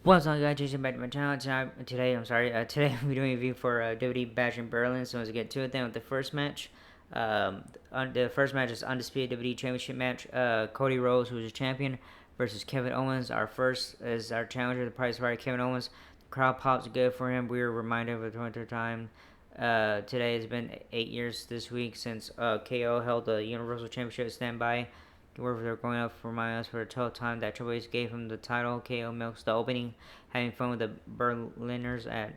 What's up, guys? Jason back to my channel. Today we're doing a review for WWE Bash in Berlin. So let's get to it then with the first match. The first match is undisputed WWE Championship match. Cody Rhodes, who's a champion, versus Kevin Owens. Our first is our challenger, the Price Fighter, Kevin Owens. The crowd pops good for him. We were reminded of the winter time. Today has been 8 years this week since KO held the Universal Championship standby. Where they're going up for us for a total time that Triple H gave him the title. KO milks the opening, having fun with the Berliners at.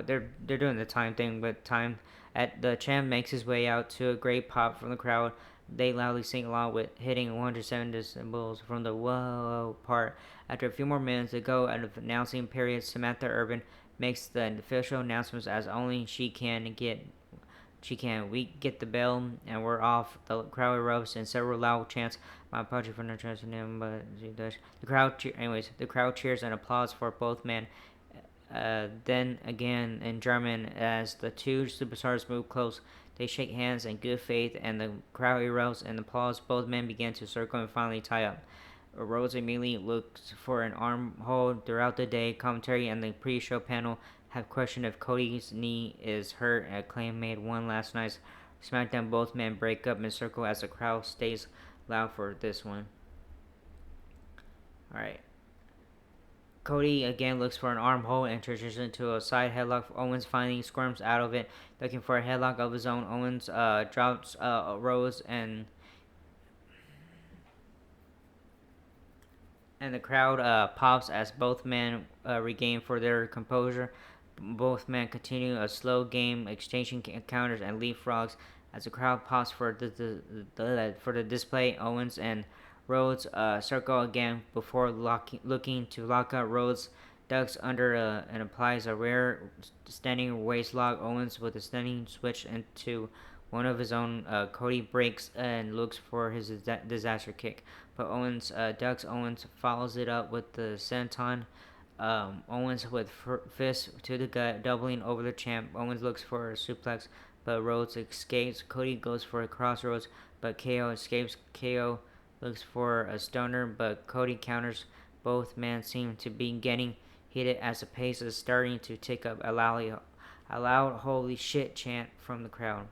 They're doing the time thing, but time at the champ makes his way out to a great pop from the crowd. They loudly sing along with hitting 107 decibels from the whoa part. After a few more minutes to go out of the announcing period, Samantha Urban makes the official announcements as only she can get she can. We get the bell and we're off. The crowd erupts and several loud chants. My apology for not trusting him, but she does. The crowd cheers and applauds for both men. Then again in German, as the two superstars move close, they shake hands in good faith, and the crowd erupts and applause. Both men begin to circle and finally tie up. Rhodes immediately looks for an arm hold throughout the day. Commentary and the pre-show panel have questioned if Cody's knee is hurt. A claim made one last night's SmackDown. Both men break up in circle as the crowd stays loud for this one. All right. Cody again looks for an arm hold and transitions to a side headlock. Owens finally squirms out of it, looking for a headlock of his own. Owens drops Rose and the crowd pops as both men regain for their composure. Both men continue a slow game, exchanging counters and leapfrogs as the crowd pops for the display. Owens and Rhodes circle again before looking to lock out. Rhodes ducks under and applies a rare standing waist lock. Owens with a standing switch into one of his own. Cody breaks and looks for his disaster kick, but Owens ducks. Owens follows it up with the senton. Owens with fist to the gut, doubling over the champ. Owens looks for a suplex, but Rhodes escapes. Cody goes for a crossroads, but KO escapes. KO looks for a stunner, but Cody counters. Both men seem to be getting heated as the pace is starting to tick up. A loud "holy shit" chant from the crowd.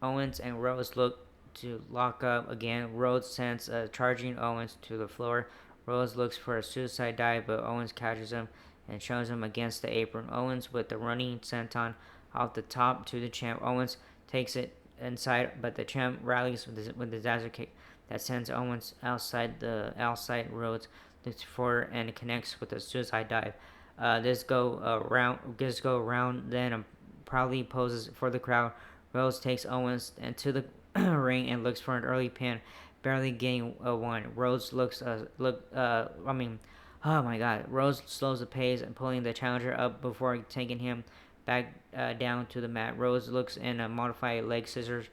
Owens and Rhodes look to lock up again. Rhodes sends charging Owens to the floor. Rhodes looks for a suicide dive, but Owens catches him and shoves him against the apron. Owens with the running senton off the top to the champ. Owens takes it inside, but the champ rallies with the disaster kick that sends Owens outside. Rhodes looks for and connects with a suicide dive. This go around, then proudly poses for the crowd. Rhodes takes Owens into the ring and looks for an early pin, barely getting a one. Rhodes oh my God. Rhodes slows the pace and pulling the challenger up before taking him back down to the mat. Rhodes looks in a modified leg scissors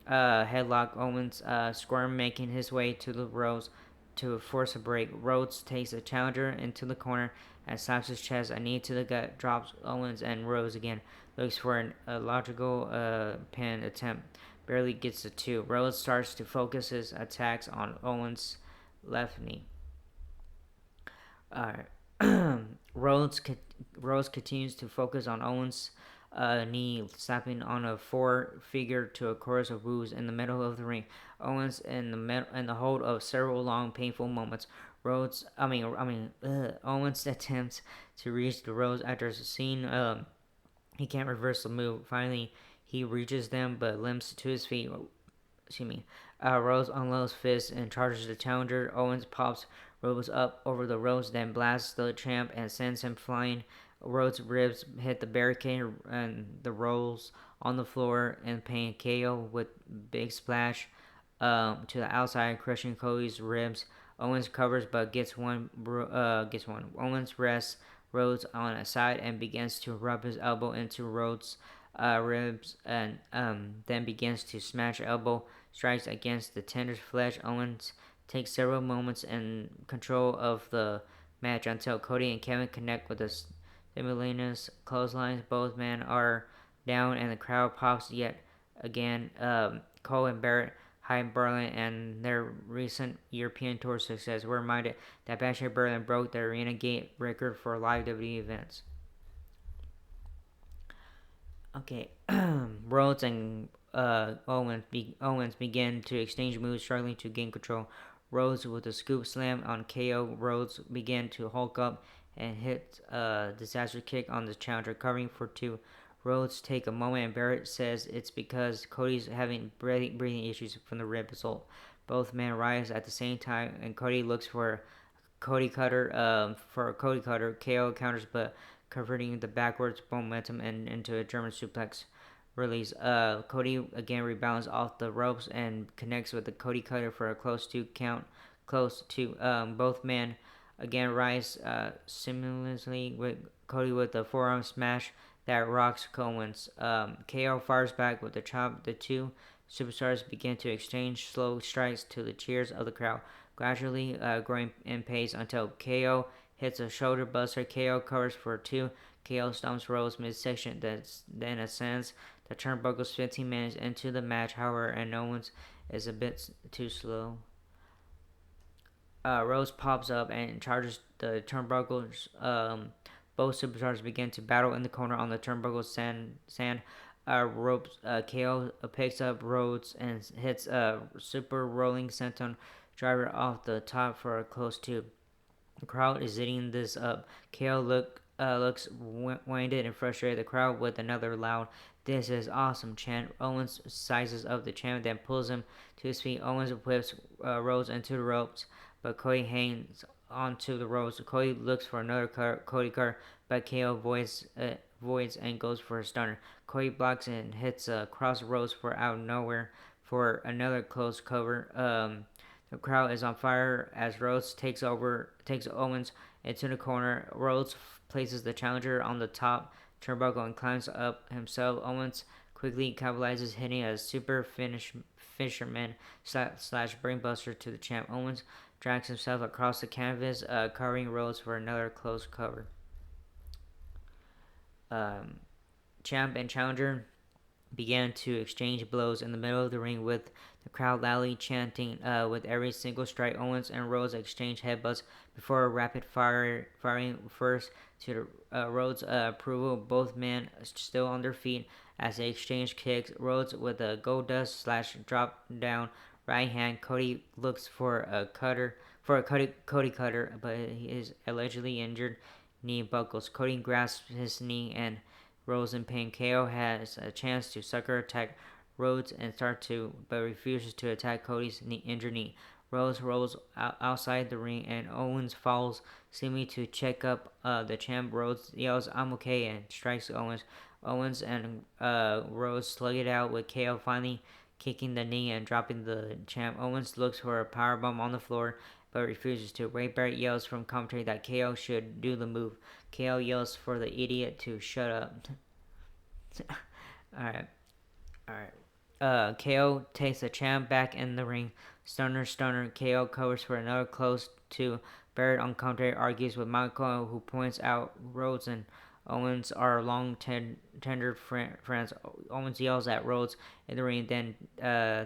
headlock. Owens squirm, making his way to the Rhodes to force a break. Rhodes takes the challenger into the corner and slaps his chest. A knee to the gut drops Owens, and Rhodes again looks for a logical pin attempt. Barely gets the two. Rhodes starts to focus his attacks on Owens' left knee. Uh, Rhodes Rhodes continues to focus on Owens' knee, slapping on a four-figure to a chorus of woos in the middle of the ring. Owens in the hold of several long, painful moments. Owens attempts to reach the Rhodes after seeing he can't reverse the move. Finally, he reaches them but limps to his feet. Excuse me. Rhodes unloads fists and charges the challenger. Owens pops Rhodes up over the ropes, then blasts the champ and sends him flying. Rhodes' ribs hit the barricade and the rolls on the floor in pain. KO with big splash to the outside, crushing Cody's ribs. Owens covers but gets one. Owens rests Rhodes on a side and begins to rub his elbow into Rhodes' ribs, and then begins to smash elbow strikes against the tender flesh. Owens takes several moments in control of the match until Cody and Kevin connect with the simultaneous clotheslines. Both men are down and the crowd pops yet again. Cole and Barrett Hype Berlin and their recent European tour success, we're reminded that Bash at Berlin broke the Arena Gate record for live WWE events. Okay, Rhodes and Owens began to exchange moves, struggling to gain control. Rhodes with a scoop slam on KO. Rhodes began to hulk up and hit a disaster kick on the challenger, covering for two. Rhodes take a moment, and Barrett says it's because Cody's having breathing issues from the rib assault. Both men rise at the same time, and Cody looks for Cody Cutter. KO counters, but converting the backwards momentum and into a German suplex release. Cody again rebounds off the ropes and connects with the Cody Cutter for a close to count. Close to both men again rise simultaneously with Cody with the forearm smash that rocks Owens. KO fires back with the chop. The two superstars begin to exchange slow strikes to the cheers of the crowd, gradually growing in pace until KO hits a shoulder buster. KO covers for two. KO stomps Rhodes midsection, then ascends the turnbuckles 15 minutes into the match, however, and Owens is a bit too slow. Rhodes pops up and charges the turnbuckles. Both superstars begin to battle in the corner on the turnbuckle sand. Ropes. KO picks up Rhodes and hits a super rolling senton driver off the top for a close two. The crowd is eating this up. KO looks winded and frustrated. The crowd with another loud "This is awesome" chant. Owens sizes up the chant, then pulls him to his feet. Owens whips Rhodes into the ropes, but Cody hangs onto the ropes. Cody looks for another Cody card, but KO voids and goes for a stunner. Cody blocks and hits a cross ropes for out of nowhere for another close cover. The crowd is on fire as Rhodes takes Owens into the corner. Rhodes places the challenger on the top turnbuckle and climbs up himself. Owens quickly capitalizes, hitting a super fisherman slash brainbuster to the champ. Owens drags himself across the canvas, covering Rhodes for another close cover. Champ and challenger began to exchange blows in the middle of the ring, with the crowd loudly chanting with every single strike. Owens and Rhodes exchange headbutts before a rapid firing first to Rhodes' approval. Both men still on their feet as they exchange kicks. Rhodes with a Goldust slash drop down right hand. Cody looks for a Cody Cutter, but his allegedly injured knee buckles. Cody grasps his knee and Rhodes in pain. KO has a chance to sucker attack Rhodes and but refuses to attack Cody's injured knee. Rhodes rolls outside the ring and Owens falls, seemingly to check up the champ. Rhodes yells, "I'm okay," and strikes Owens. Owens and Rhodes slug it out, with KO finally kicking the knee and dropping the champ. Owens looks for a powerbomb on the floor, but refuses to. Ray Barrett yells from commentary that KO should do the move. KO yells for the idiot to shut up. Alright. KO takes the champ back in the ring. Stunner. KO covers for another close to. Barrett on commentary argues with Michael, who points out Rhodes and Owens are long tenured friends. Owens yells at Rhodes in the ring, then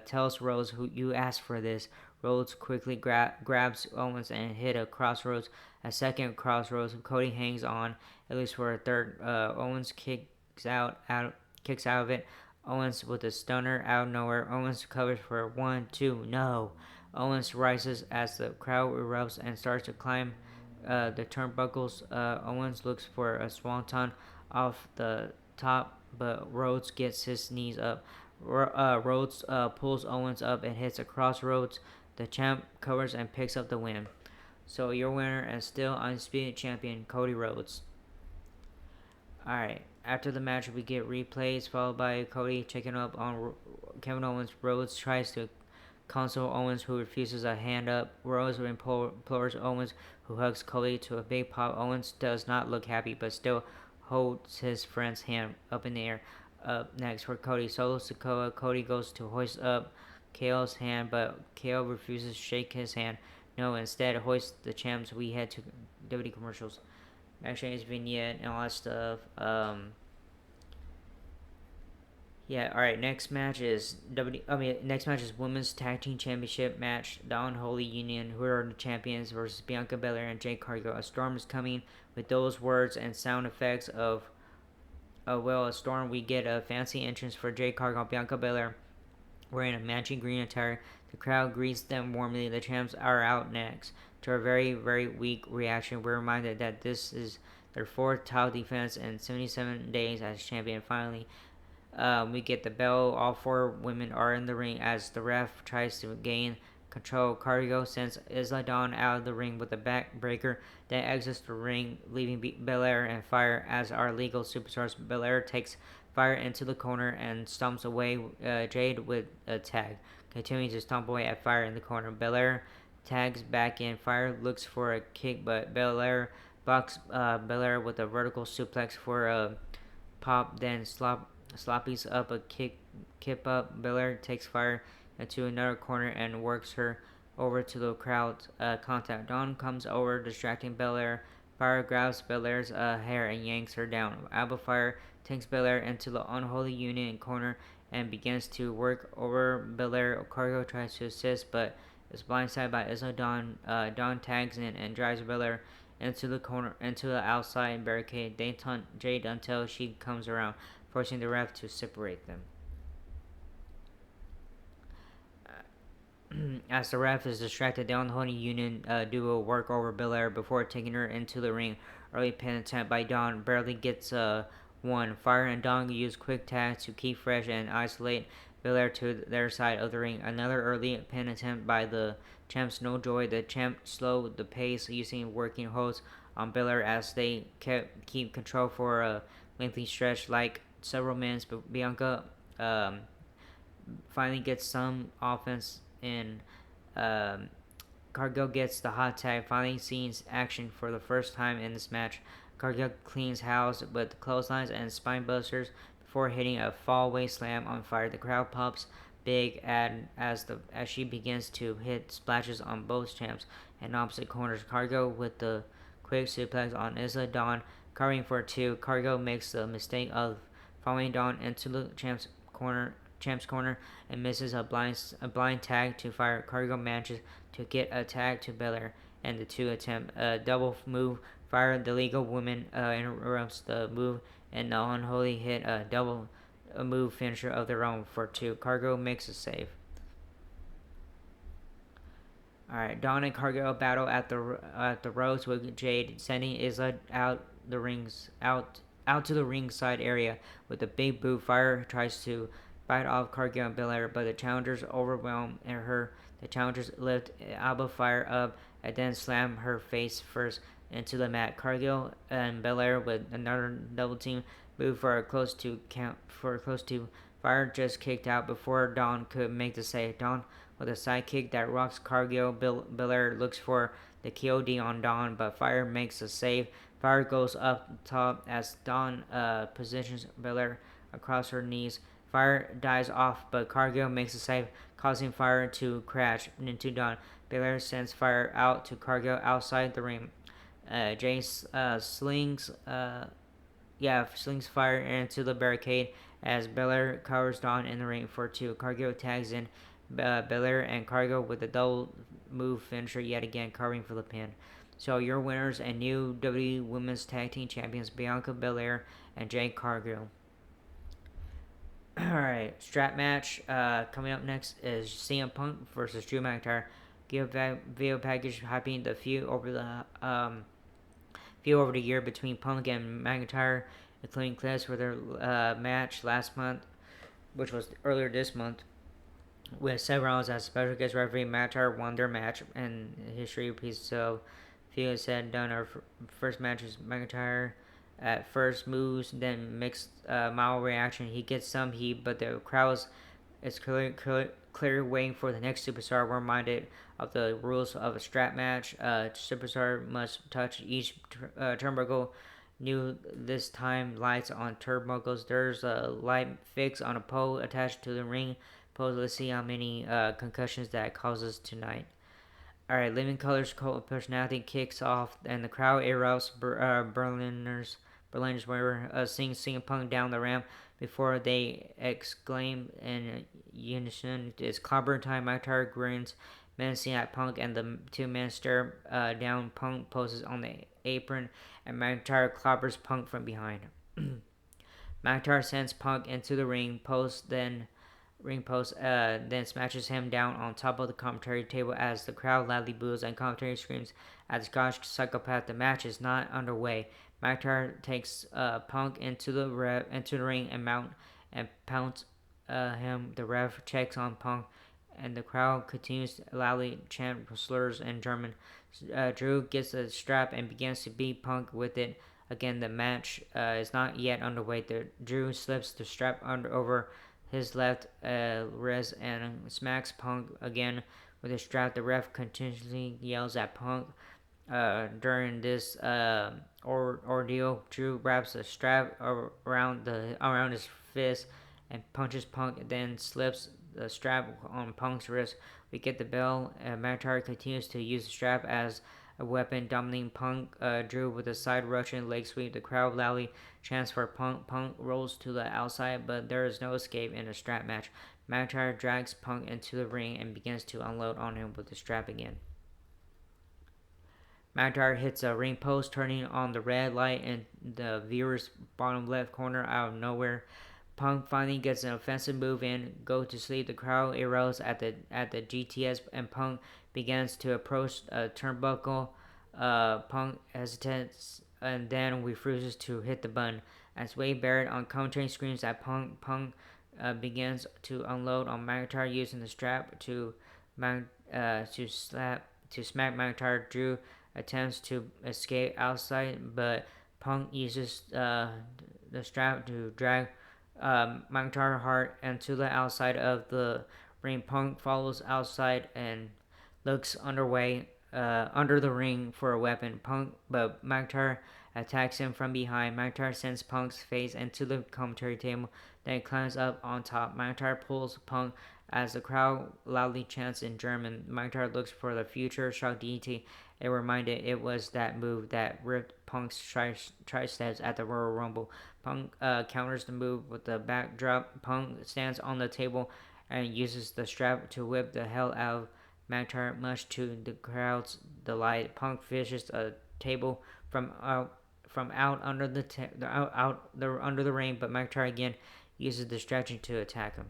tells Rhodes, "Who you asked for this?" Rhodes quickly grabs Owens and hit a crossroads. A second crossroads. Cody hangs on, at least for a third. Owens kicks out of it. Owens with a stunner out of nowhere. Owens covers for 1, 2, no. Owens rises as the crowd erupts and starts to climb the turnbuckles. Owens looks for a swanton off the top, but Rhodes gets his knees up. Rhodes pulls Owens up and hits a crossroads. The champ covers and picks up the win. So your winner and still undisputed champion, Cody Rhodes. Alright, after the match we get replays followed by Cody checking up on Kevin Owens. Rhodes tries to console Owens, who refuses a hand up. Rhodes implores Owens, who hugs Cody to a big pop. Owens does not look happy, but still holds his friend's hand up in the air. Up next for Cody, Solo Sikoa. Cody goes to hoist up KO's hand, but KO refuses to shake his hand. No, instead hoists the champs. We head to WWE commercials. Backstage vignette and all that stuff. Yeah, all right. Next match is next match is Women's Tag Team Championship match. The Unholy Union, who are the champions, versus Bianca Belair and Jade Cargill. A storm is coming with those words and sound effects of a storm. We get a fancy entrance for Jade Cargill, Bianca Belair, wearing a matching green attire. The crowd greets them warmly. The champs are out next. To a very, very weak reaction, we're reminded that this is their fourth title defense in 77 days as champion. Finally, we get the bell. All four women are in the ring as the ref tries to gain control. Cargill sends Isla Dawn out of the ring with a backbreaker, then exits the ring, leaving Belair and Fire as our legal superstars. Belair takes Fire into the corner and stomps away Jade with a tag, continuing to stomp away at Fire in the corner. Belair tags back in. Fire looks for a kick, but Belair blocks Belair with a vertical suplex for a pop, then sloppies up a kip up. Belair takes Fire into another corner and works her over to the crowd contact. Dawn comes over, distracting Belair. Fire grabs Belair's hair and yanks her down. Alba Fire takes Belair into the Unholy Union corner and begins to work over Belair. Cargill tries to assist, but is blindsided by Isla Dawn. Dawn tags in and drives Belair into the corner, into the outside barricade. They taunt Jade until she comes around, forcing the ref to separate them. As the ref is distracted, the Unholy Union duo work over Belair before taking her into the ring. Early pin attempt by Dawn barely gets one. Fire and Dawn use quick tags to keep fresh and isolate Belair to their side of the ring. Another early pin attempt by the champs. No joy. The champ slowed the pace using working holds on Belair as they keep control for a lengthy stretch, like several minutes. But Bianca finally gets some offense in. Um, Cargill gets the hot tag, finally seeing action for the first time in this match. Cargill cleans house with clotheslines and spine busters before hitting a fallaway slam on Fire. The crowd pops big as she begins to hit splashes on both champs and opposite corners. Cargill with the quick suplex on Isla Dawn, covering for two. Cargill makes the mistake of following Dawn into the champ's corner and misses a blind tag to Fire. Cargill manages to get a tag to Belair, and the two attempt a double move. Fire, the legal woman, interrupts the move, and the Unholy hit a double move finisher of their own for two. Cargill makes a save. Alright, Dawn and Cargill battle at the ropes with Jade, sending Isla out to the ringside area with a big boot. Fire tries to fight off Cargill and Belair, but the challengers overwhelm her. The challengers lift Alba Fire up and then slam her face first into the mat. Cargill and Belair with another double team move for a close to count. Fire just kicked out before Dawn could make the save. Dawn with a side kick that rocks Cargill. Belair looks for the KOD on Dawn, but Fire makes a save. Fire goes up top as Dawn positions Belair across her knees. Fire dies off, but Cargill makes a save, causing Fire to crash into Dawn. Belair sends Fire out to Cargill outside the ring. Jace slings Fire into the barricade as Belair covers Dawn in the ring for two. Cargill tags in Belair and Cargill with a double move finisher yet again, covering for the pin. So your winners and new WWE Women's Tag Team Champions, Bianca Belair and Jade Cargill. Alright, strap match coming up next is CM Punk versus Drew McIntyre. Video package hyping the feud over the year between Punk and McIntyre, including clips for their match last month, which was earlier this month, with Seth Rollins as special guest referee. McIntyre won their match, and history repeats itself. Feud said and done. Our first match is McIntyre at first moves, then mixed mild reaction. He gets some heat, but the crowd is clear waiting for the next superstar. We're reminded of the rules of a strap match. Superstar must touch each turnbuckle. New this time, lights on turnbuckles. There's a light fixed on a pole attached to the ring pole. Let's see how many concussions that causes tonight. Alright, Living Colors Cult of Personality kicks off, and the crowd erupts. Berliners were seeing CM Punk down the ramp before they exclaim in unison, "It's clobber time!" McIntyre grins, menacing at Punk, and the two men stare down. Punk poses on the apron, and McIntyre clobbers Punk from behind. McIntyre sends Punk into the ring post, then smashes him down on top of the commentary table as the crowd loudly boos and commentary screams at the Scottish psychopath. The match is not underway. McIntyre takes Punk into the ring and pounds him. The ref checks on Punk, and the crowd continues to loudly chant slurs in German. Drew gets a strap and begins to beat Punk with it. Again, the match is not yet underway. Drew slips the strap over his left wrist and smacks Punk again with the strap. The ref continuously yells at Punk. During this ordeal, Drew wraps a strap around his fist and punches Punk, then slips the strap on Punk's wrist. We get the bell. McIntyre continues to use the strap as a weapon, dominating Punk. Drew with a side Russian leg sweep. The crowd loudly chants for Punk. Punk rolls to the outside, but there is no escape in a strap match. McIntyre drags Punk into the ring and begins to unload on him with the strap again. McIntyre hits a ring post, turning on the red light in the viewer's bottom left corner out of nowhere. Punk finally gets an offensive move in. Go to sleep. The crowd erupts at the GTS, and Punk begins to approach a turnbuckle. Punk hesitates and then refuses to hit the button. As Wade Barrett on commentary screams at Punk, begins to unload on McIntyre using the strap to smack McIntyre. Drew attempts to escape outside, but Punk uses the strap to drag McIntyre hard and to the outside of the ring. Punk follows outside and looks under the ring for a weapon. But McIntyre attacks him from behind. McIntyre sends Punk's face into the commentary table, then climbs up on top. McIntyre pulls Punk as the crowd loudly chants in German. McIntyre looks for the future shock DDT. It reminded it was that move that ripped Punk's triceps at the Royal Rumble. Punk counters the move with the backdrop. Punk stands on the table and uses the strap to whip the hell out of McIntyre, much to the crowd's delight. Punk fishes a table from out under under the ring, but McIntyre again uses the stretching to attack him.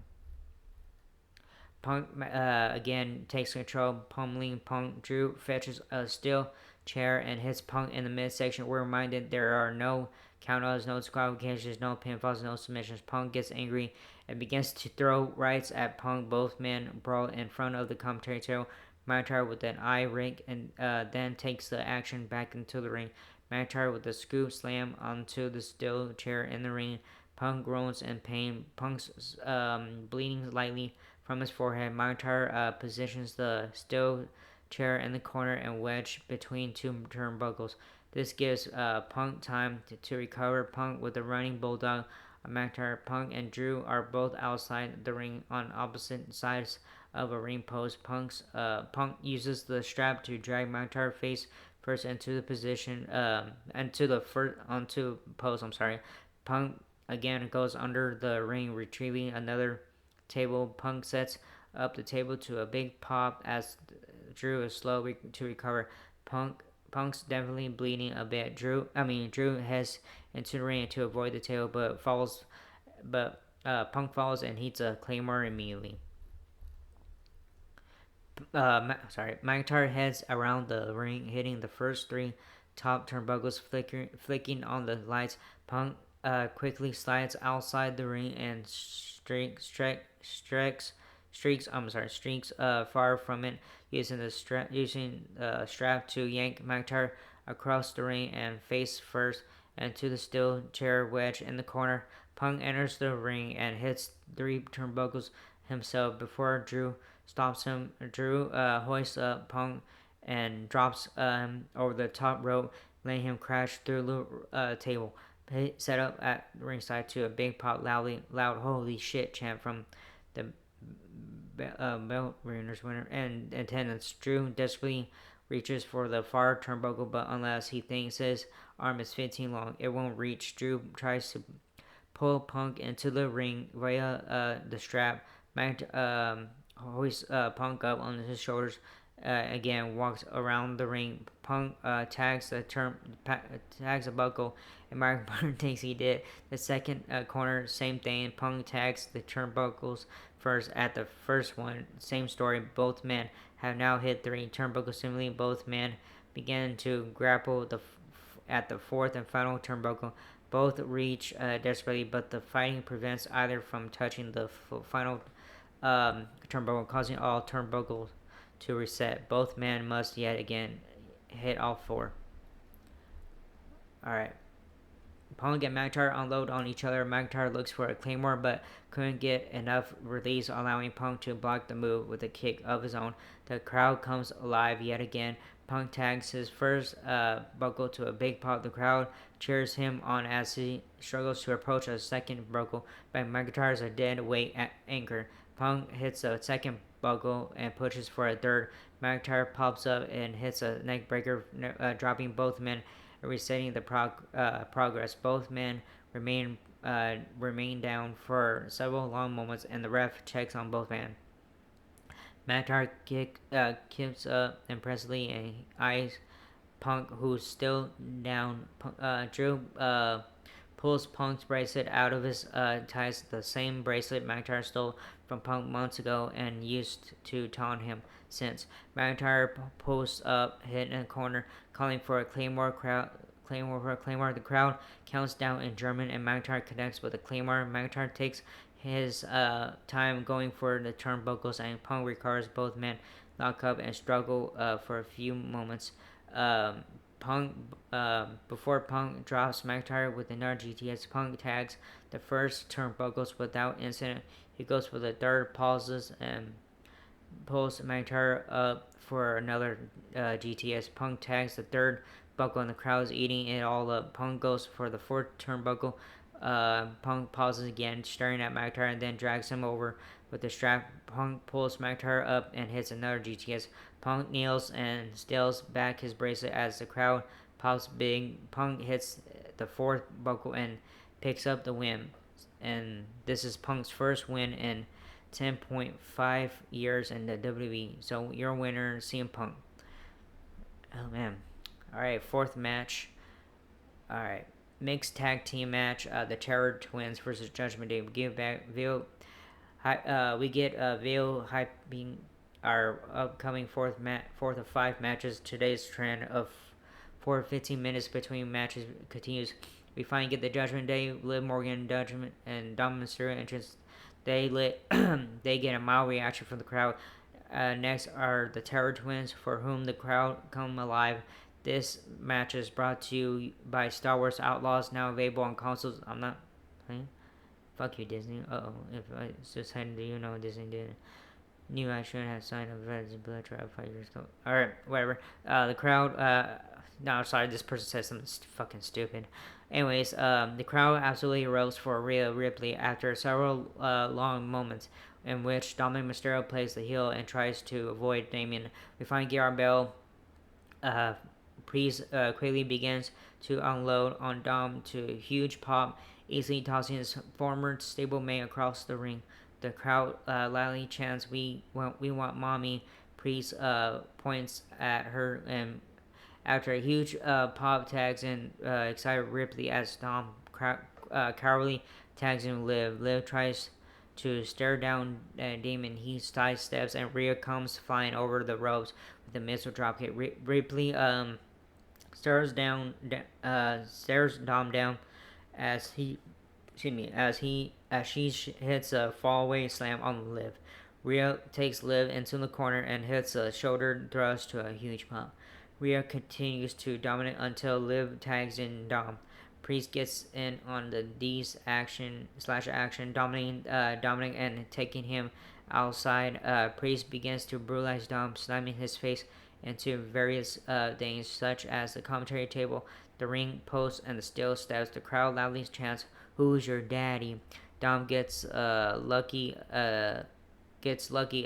Punk again takes control, pummeling Punk. Drew fetches a steel chair and hits Punk in the midsection. We're reminded there are no countouts, no disqualifications, no pinfalls, no submissions. Punk gets angry and begins to throw rights at Punk. Both men brawl in front of the commentary table. McIntyre with an eye rake and then takes the action back into the ring. McIntyre with a scoop slam onto the steel chair in the ring. Punk groans in pain. Punk's bleeding lightly from his forehead. McIntyre positions the steel chair in the corner and wedge between two turnbuckles. This gives Punk time to recover. Punk with a running bulldog. McIntyre, Punk, and Drew are both outside the ring on opposite sides of a ring post. Punk uses the strap to drag McIntyre face first into the position onto post. Punk again goes under the ring, retrieving another table. Punk sets up the table to a big pop as Drew is slow to recover. Punk's definitely bleeding a bit. Drew heads into the ring to avoid the table, but Punk falls and hits a claymore immediately. McIntyre heads around the ring, hitting the first three top turnbuckles, flicking on the lights. Punk quickly slides outside the ring and streaks far from it, using the strap to yank McIntyre across the ring and face first into the steel chair wedge in the corner. Punk enters the ring and hits three turnbuckles himself before Drew stops him. Drew hoists up Punk and drops over the top rope, letting him crash through the table. Set up at ringside to a big pop, loud "holy shit" chant from the belt winners and attendants. Drew desperately reaches for the far turnbuckle, but unless he thinks his arm is 15 long, it won't reach. Drew tries to pull Punk into the ring via the strap. Mac hoists Punk up on his shoulders. Again, walks around the ring. Punk tags a buckle, and Mark Martin thinks he did. The second corner, same thing. Punk tags the turnbuckles first at the first one. Same story. Both men have now hit 3 turnbuckles similarly. Both men began to grapple at the fourth and final turnbuckle. Both reach desperately, but the fighting prevents either from touching the final turnbuckle, causing all turnbuckles to reset. Both men must yet again hit all 4. Alright. Punk and McIntyre unload on each other. McIntyre looks for a Claymore, but couldn't get enough release, allowing Punk to block the move with a kick of his own. The crowd comes alive yet again. Punk tags his first buckle to a big pop. The crowd cheers him on as he struggles to approach a second buckle, but McIntyre's a dead weight anchor. Punk hits a second buckle and pushes for a third. McIntyre pops up and hits a neck breaker, dropping both men, resetting the progress. Both men remain down for several long moments, and the ref checks on both men. McIntyre kicks up impressively and eyes Punk, who's still down. Drew pulls Punk's bracelet out of his ties, the same bracelet McIntyre stole from Punk months ago and used to taunt him since. McIntyre pulls up, hitting a corner, calling for a Claymore. The crowd counts down in German, and McIntyre connects with a Claymore. McIntyre takes his time going for the turnbuckles, and Punk recovers. Both men lock up and struggle for a few moments. Before Punk drops McIntyre with another GTS, Punk tags the first turnbuckles without incident. He goes for the third, pauses, and pulls McIntyre up for another GTS. Punk tags the third buckle, and the crowd's eating it all up. Punk goes for the fourth turnbuckle. Punk pauses again, staring at McIntyre, and then drags him over with the strap. Punk pulls McIntyre up and hits another GTS. Punk kneels and steals back his bracelet as the crowd pops big. Punk hits the fourth buckle and picks up the win. And this is Punk's first win in 10.5 years in the WWE. So your winner, CM Punk. Oh man. Alright, fourth match. Alright. Mixed tag team match. The Terror Twins versus Judgment Day. We get Veil hyping our upcoming fourth of 5 matches. Today's trend of 15 minutes between matches continues. We finally get the Judgment Day, Liv Morgan, Judgment, and Dominic Mysterio entrance. They get a mild reaction from the crowd. Next are the Terror Twins, for whom the crowd come alive. This match is brought to you by Star Wars Outlaws, now available on consoles. I'm not playing. Fuck you, Disney. If I just had to, Disney did. Knew I shouldn't have signed a Red Blood Tribe 5 years ago. Alright, whatever. The crowd, no, sorry, this person said something fucking stupid. Anyways, the crowd absolutely rose for Rhea Ripley after several long moments in which Dominic Mysterio plays the heel and tries to avoid Damien. We find Garrett Bell. Priest quickly begins to unload on Dom to a huge pop, easily tossing his former stablemate across the ring. The crowd loudly chants, "We want mommy." Priest points at her, and after a huge pop, tags in excited Ripley as Dom cowardly tags in Liv. Liv tries to stare down Damon. He sidesteps, and Rhea comes flying over the ropes with a missile dropkick. Ripley stares Dom down as she hits a fallaway slam on Liv. Rhea takes Liv into the corner and hits a shoulder thrust to a huge pump. Rhea continues to dominate until Liv tags in Dom. Priest gets in on the D's action, dominating and taking him outside. Priest begins to brutalize Dom, slamming his face into various things such as the commentary table, the ring post, and the steel steps. The crowd loudly chants, "Who's your daddy?" Dom gets lucky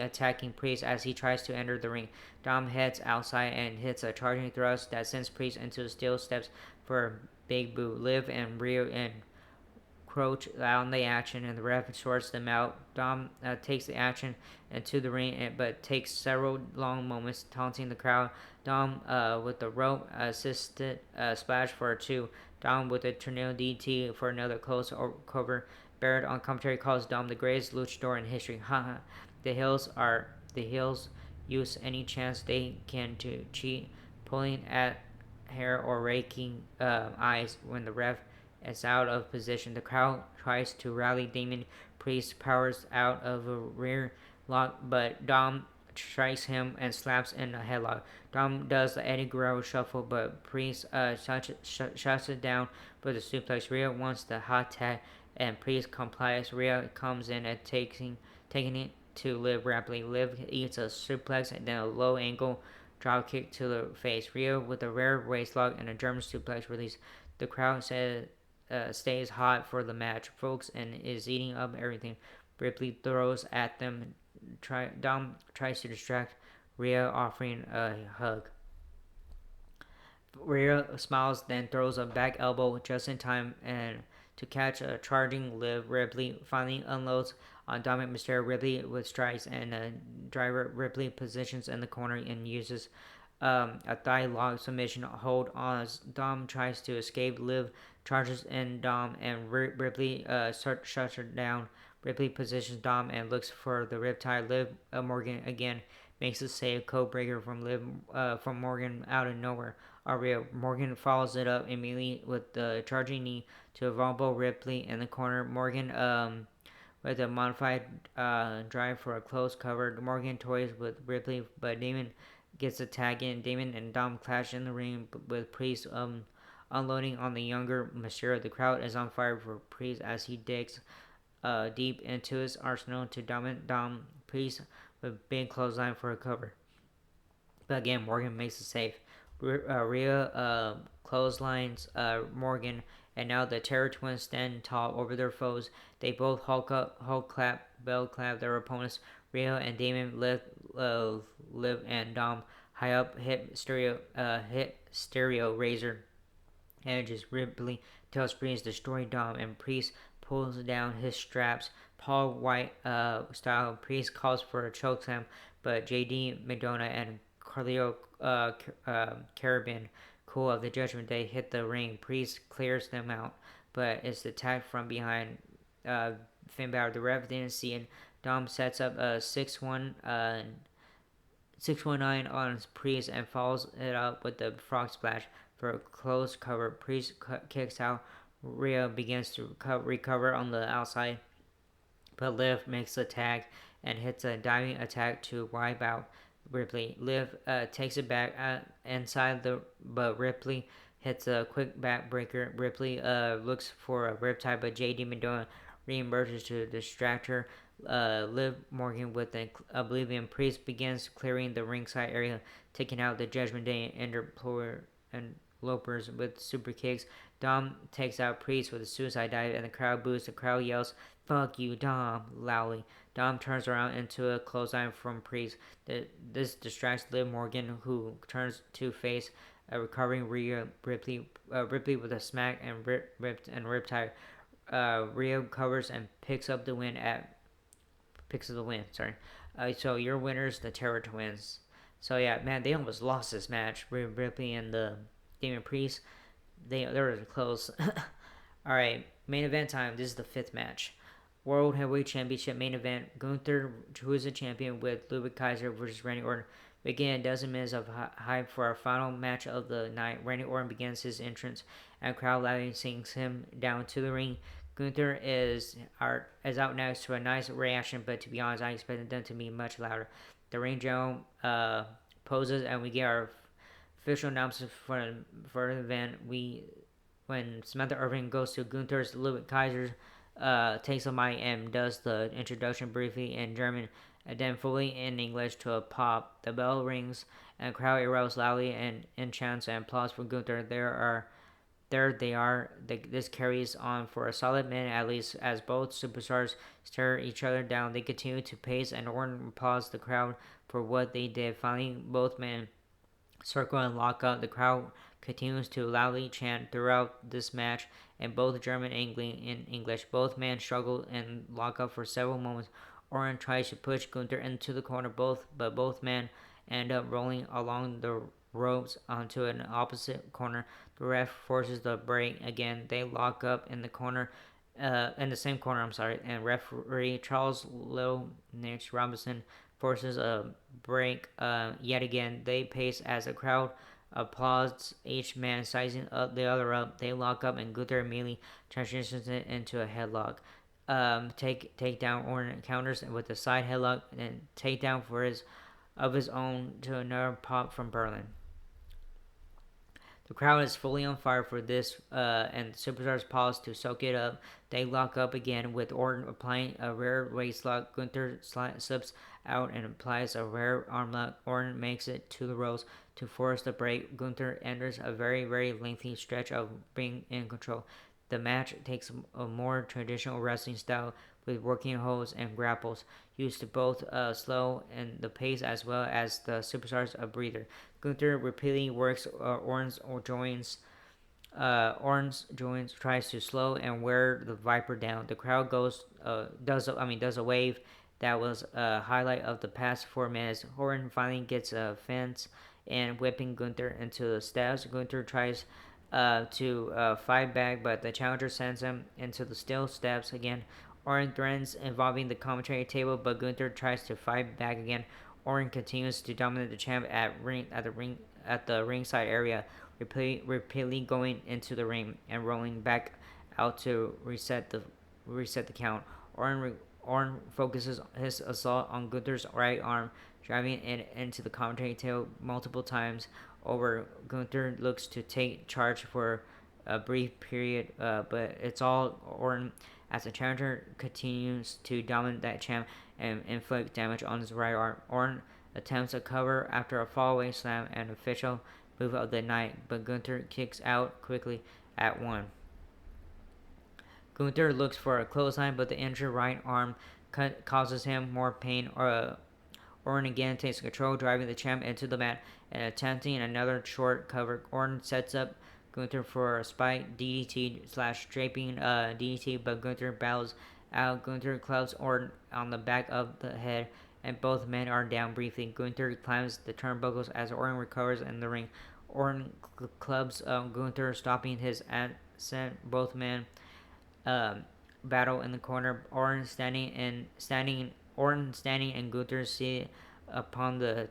attacking Priest as he tries to enter the ring. Dom heads outside and hits a charging thrust that sends Priest into the steel steps for a big boot. Liv and Rhea and encroach on the action, and the ref sorts them out. Dom takes the action into the ring, but takes several long moments taunting the crowd. Dom with the rope assisted splash for a 2. Dom with a tornado DT for another close cover. Barrett on commentary calls Dom the greatest luchador in history. Haha. The heels use any chance they can to cheat, pulling at hair or raking eyes when the ref is out of position. The crowd tries to rally Damien Priest, powers out of a rear lock, but Dom strikes him and slaps in a headlock. Dom does the Eddie Guerrero shuffle, but Priest shuts it down with a suplex. Rhea wants the hot tag, and Priest complies. Rhea comes in and taking it to Liv rapidly. Liv eats a suplex and then a low angle drop kick to the face. Rhea with a rare waist lock and a German suplex release. The crowd stays hot for the match, folks, and is eating up everything. Ripley throws at them. Dom tries to distract Rhea, offering a hug. Rhea smiles, then throws a back elbow just in time and to catch a charging Liv. Ripley finally unloads on Dominic Mysterio. Ripley with strikes and a driver. Ripley positions in the corner and uses a thigh lock submission hold on as Dom tries to escape. Liv charges in Dom and Ripley shuts her down. Ripley positions Dom and looks for the riptide. Liv Morgan again makes a save code breaker from Morgan out of nowhere. Rhea Morgan follows it up immediately with the charging knee to a vulnerable Ripley in the corner. Morgan with a modified drive for a close cover. Morgan toys with Ripley, but Damon gets a tag in. Damon and Dom clash in the ring with Priest unloading on the younger Mysterio. The crowd is on fire for Priest as he digs deep into his arsenal to dominate Dom. Priest with big clothesline for a cover. But again, Morgan makes a save. Rhea clotheslines Morgan, and now the Terror Twins stand tall over their foes. They both Hulk clap, bell clap their opponents. Rhea and Damon Liv and Dom high up hit stereo razor edges. Ripley tells Priest destroy Dom, and Priest pulls down his straps. Paul White style. Priest calls for a chokeslam, but JD McDonough and Carlito Carabin, cool of the Judgment Day, hit the ring. Priest clears them out, but it's attacked from behind. Finn Balor, the ref didn't see it. Dom sets up a 619 on Priest and follows it up with the frog splash for a close cover. Priest kicks out. Rhea begins to recover on the outside, but Liv makes the tag and hits a diving attack to wipe out Ripley. Liv takes it back inside but Ripley hits a quick back breaker. Ripley looks for a riptide, but JD McDonough reemerges to distract her. Liv Morgan with an Oblivion. Priest begins clearing the ringside area, taking out the Judgment Day and Lopers with super kicks. Dom takes out Priest with a suicide dive, and the crowd boos. The crowd yells, "Fuck you, Dom," loudly. Dom turns around into a clothesline from Priest. This distracts Liv Morgan, who turns to face a recovering Rhea. Ripley with a smack and riptide. Rhea covers and picks up the win. So your winners, the Terror Twins. So yeah, man, they almost lost this match. Ripley and the Damien Priest. They were close. All right, main event time. This is the 5th match. World Heavyweight Championship main event. Gunther, who is a champion, with Ludwig Kaiser versus Randy Orton. Again, dozen minutes of hype for our final match of the night. Randy Orton begins his entrance, and crowd loudly sings him down to the ring. Gunther is out next to a nice reaction, but to be honest, I expected them to be much louder. The ring general poses, and we get our official announcement for the event. When Samantha Irvin goes to Gunther's, Ludwig Kaiser takes a mic and does the introduction briefly in German and then fully in English to a pop. The bell rings and the crowd erupts loudly and chants and applause for Gunther. This carries on for a solid minute at least as both superstars stare each other down. They continue to pace and Orton applauds the crowd for what they did. Finally, both men circle and lock up. The crowd continues to loudly chant throughout this match, in both German and English. Both men struggle and lock up for several moments. Orton tries to push Gunther into the corner, but both men end up rolling along the ropes onto an opposite corner. The ref forces the break again. They lock up in the corner, in the same corner. I'm sorry, and referee Charles Little Nix Robinson forces a break yet again. They pace as a crowd applauds, each man sizing up the other up. They lock up, and Gunther immediately transitions it into a headlock. Take down Orton counters with a side headlock and take down for his own to another pop from Berlin. The crowd is fully on fire for this, and the Superstars pause to soak it up. They lock up again with Orton applying a rare waist lock. Gunther slips out and applies a rare arm lock. Orton makes it to the ropes to force the break. Gunther enters a very, very lengthy stretch of being in control. The match takes a more traditional wrestling style with working holds and grapples used to both slow and the pace as well as the Superstars a breather. Gunther repeatedly works Orange joins tries to slow and wear the Viper down. The crowd does a wave that was a highlight of the past 4 minutes. Orton finally gets a fence and whipping Gunther into the steps. Gunther tries to fight back, but the challenger sends him into the steel steps again. Orton threatens involving the commentary table, but Gunther tries to fight back again. Orton continues to dominate the champ at the ringside area, repeatedly going into the ring and rolling back out to reset the count. Orton focuses his assault on Gunther's right arm, driving it into the commentary table multiple times over. Gunther looks to take charge for a brief period, but it's all Orton as the challenger continues to dominate that champ and inflict damage on his right arm. Orton attempts a cover after a fallaway slam, an official move of the night, but Gunther kicks out quickly at 1. Gunther looks for a clothesline, but the injured right arm causes him more pain. Orton again takes control, driving the champ into the mat and attempting another short cover. Orton sets up Gunther for a spike DDT / draping DDT, but Gunther battles out. Gunther clubs Orton on the back of the head, and both men are down briefly. Gunther climbs the turnbuckles as Orton recovers in the ring. Orton clubs Gunther, stopping his ascent. Both men battle in the corner. Orton standing and Gunther seated upon the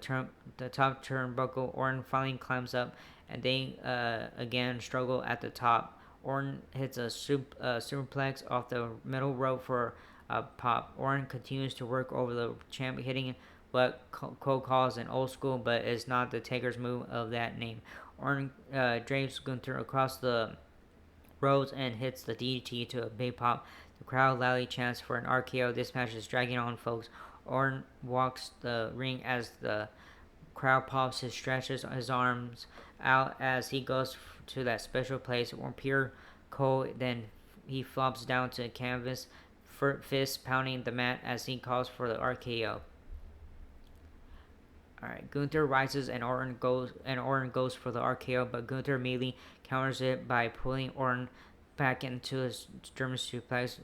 top turnbuckle. Orton finally climbs up, and they again struggle at the top. Orton hits a superplex off the middle rope for a pop. Orton continues to work over the champ, hitting what Cole calls an old school, but is not the Taker's move of that name. Orton drapes Gunther across the ropes and hits the DDT to a big pop. The crowd loudly chants for an RKO. This match is dragging on, folks. Orton walks the ring as the crowd pops. He stretches his arms out as he goes to that special place where pure Cole. Then he flops down to canvas, fist pounding the mat as he calls for the RKO. Alright, Gunther rises and Orton goes for the RKO, but Gunther immediately counters it by pulling Orton back into his German suplex.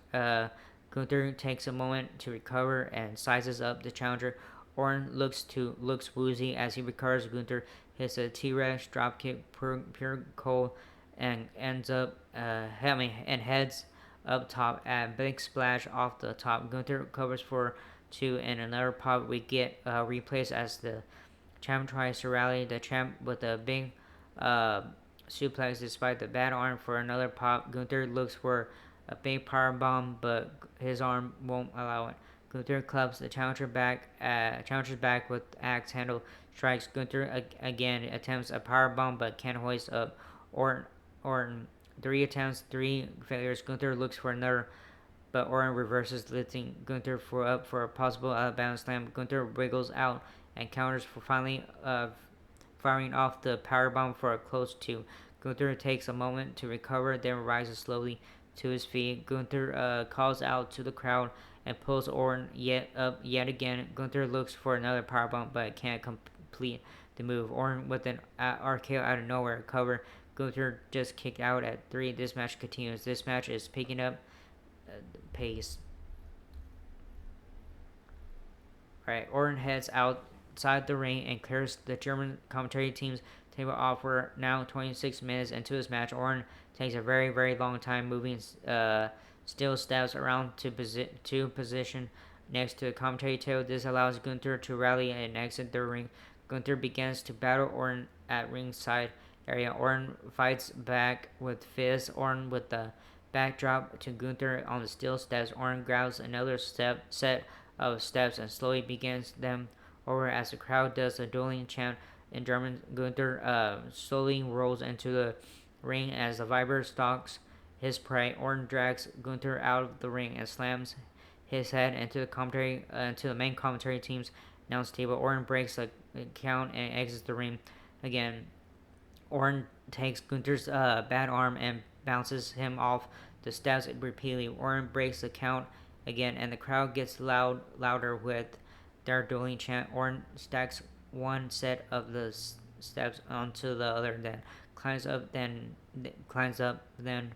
Gunther takes a moment to recover and sizes up the challenger. Orton looks woozy as he recovers. Gunther hits a T-Rex dropkick, pure cold, and heads up top at big splash off the top. Gunther covers for 2 and another pop. We get replays as the champ tries to rally the champ with a big suplex despite the bad arm for another pop. Gunther looks for a big power bomb, but his arm won't allow it. Gunther clubs the challenger's back with axe handle strikes. Gunther again attempts a power bomb but can't hoist up. Orton 3 attempts, 3 failures. Gunther looks for another, but Orton reverses, lifting Gunther up for a possible out-of-bounds slam. Gunther wiggles out and counters for finally firing off the powerbomb for a close 2. Gunther takes a moment to recover, then rises slowly to his feet. Gunther calls out to the crowd and pulls Orton yet again. Gunther looks for another powerbomb but can't complete the move. Orton with an RKO out of nowhere cover Gunther just kicked out at 3. This match continues. This match is picking up pace. Alright, Orton heads outside the ring and clears the German commentary team's table off. We're now 26 minutes into this match. Orton takes a very, very long time moving steel steps around to position next to the commentary table. This allows Gunther to rally and exit the ring. Gunther begins to battle Orton at ringside area. Orton fights back with fists. Orton with the backdrop to Gunther on the steel steps. Orton grabs another set of steps and slowly begins them over as the crowd does a dueling chant in German. Gunther slowly rolls into the ring as the Viper stalks his prey. Orton drags Gunther out of the ring and slams his head into the main commentary team's announce table. Orton breaks the count and exits the ring again. Orton takes Gunther's bad arm and bounces him off the steps repeatedly. Orton breaks the count again, and the crowd gets louder with their dueling chant. Orton stacks one set of the steps onto the other, then climbs up, then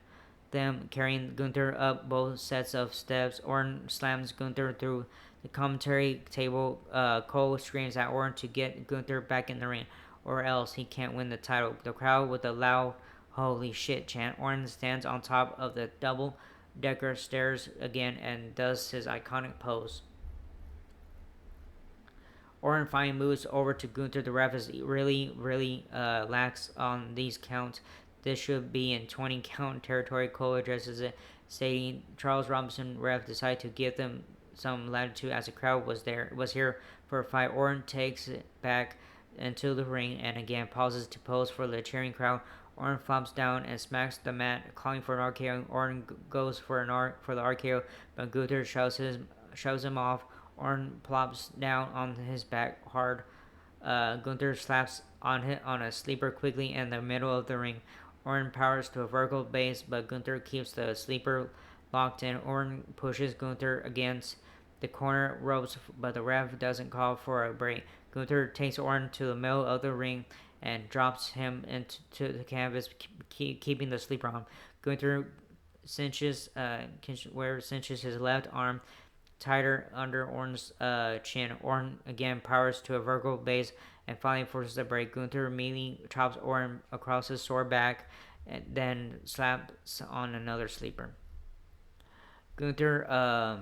them carrying Gunther up both sets of steps. Orton slams Gunther through the commentary table. Cole screams at Orton to get Gunther back in the ring, or else he can't win the title. The crowd with a loud "Holy shit" chant. Orton stands on top of the double-decker stairs again and does his iconic pose. Orton finally moves over to Gunther. The ref is really lax on these counts. This should be in 20 count territory. Cole addresses it, stating Charles Robinson ref decided to give them some latitude as the crowd was here for a fight. Orton takes it back into the ring and again pauses to pose for the cheering crowd. Orton flops down and smacks the mat, calling for an RKO. Orton goes for the RKO, but Gunther shoves him off. Orton plops down on his back hard. Gunther slaps on a sleeper quickly in the middle of the ring. Orton powers to a vertical base, but Gunther keeps the sleeper locked in. Orton pushes Gunther against the corner ropes, but the ref doesn't call for a break. Gunther takes Orton to the middle of the ring and drops him into the canvas, keeping the sleeper on. Gunther cinches his left arm tighter under Orton's chin. Orton again powers to a vertical base and finally forces a break. Gunther immediately chops Orton across his sore back and then slaps on another sleeper. Gunther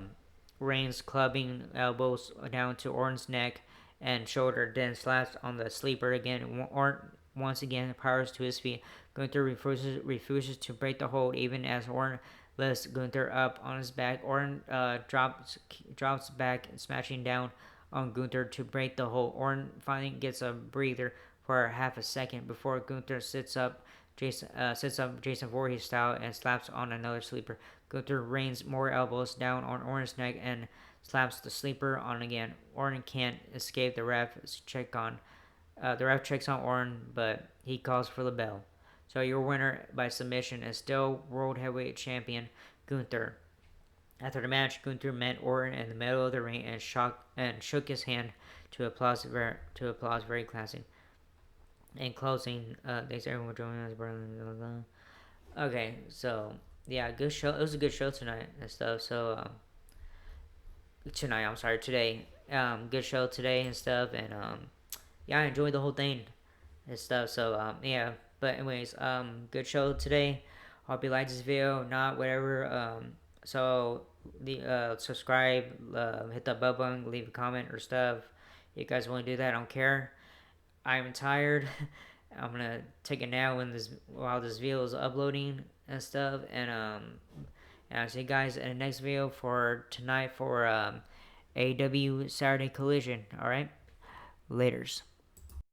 rains clubbing elbows down to Orton's neck and shoulder, then slaps on the sleeper again. Orton once again powers to his feet. Gunther refuses to break the hold even as Orton lifts Gunther up on his back. Orton drops back, smashing down on Gunther to break the hold. Orton finally gets a breather for half a second before Gunther sits up Jason Voorhees style and slaps on another sleeper. Gunther rains more elbows down on Orton's neck and slaps the sleeper on again. Orton can't escape the ref. The ref checks on Orton, but he calls for the bell. So your winner by submission is still World Heavyweight Champion Gunther. After the match, Gunther met Orton in the middle of the ring and shook his hand to applause very classy. In closing, thanks everyone for joining us. Okay, so yeah, good show. It was a good show tonight and stuff. So today. Good show today and stuff, and yeah, I enjoyed the whole thing and stuff. So yeah, but anyways, good show today. Hope you liked this video. Not whatever. So the subscribe, hit the bell button, leave a comment or stuff. You guys want to do that? I don't care. I'm tired. I'm gonna take a nap while this video is uploading and stuff. And I'll see you guys in the next video for tonight for AEW Saturday Collision. All right, laters.